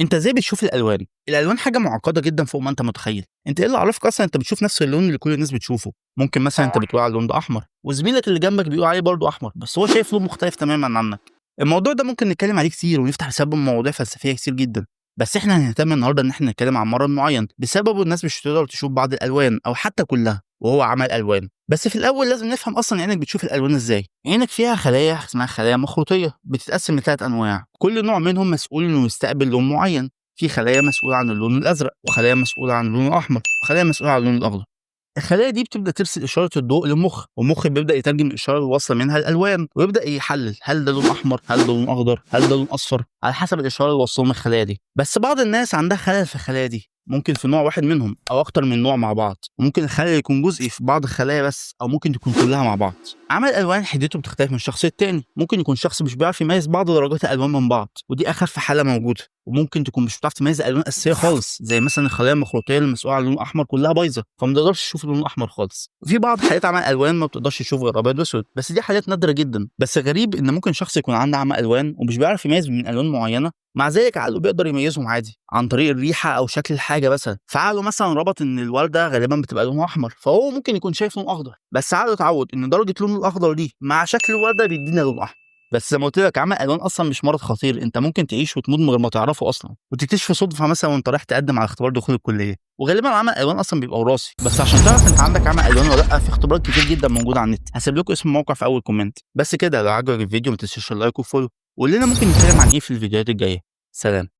انت ازاي بتشوف الالوان؟ الالوان حاجه معقده جدا فوق ما انت متخيل. انت ايه اللي عرفك اصلا انت بتشوف نفس اللون اللي كل الناس بتشوفه؟ ممكن مثلا انت بتقول على اللون ده احمر وزميلك اللي جنبك بيقول عليه برضه احمر، بس هو شايف لون مختلف تماما عنك. الموضوع ده ممكن نتكلم عليه كتير ونفتح بسبب مواضيع فلسفيه كتير جدا، بس احنا هنهتم النهارده ان احنا نتكلم عن مرض معين بسببه الناس مش بتقدر تشوف بعض الالوان او حتى كلها، وهو عمى الالوان. بس في الاول لازم نفهم اصلا عينك بتشوف الالوان ازاي. عينك فيها خلايا اسمها خلايا مخروطيه بتتقسم لثلاث انواع، كل نوع منهم مسؤول انه يستقبل لون معين. في خلايا مسؤوله عن اللون الازرق، وخلايا مسؤوله عن اللون الاحمر، وخلايا مسؤوله عن اللون الاخضر. الخلايا دي بتبدا ترسل اشاره الضوء للمخ، والمخ بيبدا يترجم الاشاره اللي واصله منها الالوان، ويبدا يحلل هل ده لون احمر، هل ده لون اخضر، هل ده لون اصفر، على حسب الاشاره اللي واصله من الخلايا دي. بس بعض الناس عندها خلل في الخلايا دي، ممكن في نوع واحد منهم او اكتر من نوع مع بعض، وممكن الخلل يكون جزئي في بعض الخلايا بس، او ممكن تكون كلها مع بعض. عمل الالوان حدته بتختلف من شخص للتاني، ممكن يكون شخص مش بيعرف يميز بعض درجات الالوان من بعض، ودي اخف حاله موجوده. وممكن تكون مش بتعرف تميز الالوان الاساسيه خالص، زي مثلا الخلايا المخروطيه المسؤوله عن اللون الاحمر كلها بايظه، فما تقدرش تشوف اللون الاحمر خالص. وفي بعض حالات عمى الالوان ما بتقدرش تشوف غير ابيض واسود، بس دي حالات نادره جدا. بس غريب ان ممكن شخص يكون عنده عمى الوان ومش بيعرف يميز من الوان معينه، مع ذلك عقله بيقدر يميزهم عادي عن طريق الريحه او شكل الحاجه. مثلا فعقله مثلا ربط ان الورده غالبا بتبقى لونها احمر، فهو ممكن يكون شايف لون اخضر، بس عقله اتعود ان درجه لون الاخضر دي مع شكل الورده بيدينا لون احمر. بس زي ما قلت لك، عمى الالوان اصلا مش مرض خطير، انت ممكن تعيش وتموت من غير ما تعرفه اصلا، وتكتشف صدفه مثلا وانت رايح تقدم على اختبار دخول الكليه. وغالبا عمى الالوان اصلا بيبقى وراثي، بس عشان تعرف انت عندك عمى الوان ولا لا، في اختبارات كتير جدا موجوده على النت، هسيب لكم اسم الموقع في اول كومنت. بس كده، لو عجبك الفيديو ما تنساش اللايك والفولو، وقول لنا ممكن نتكلم عن ايه في الفيديوهات الجايه. سلام.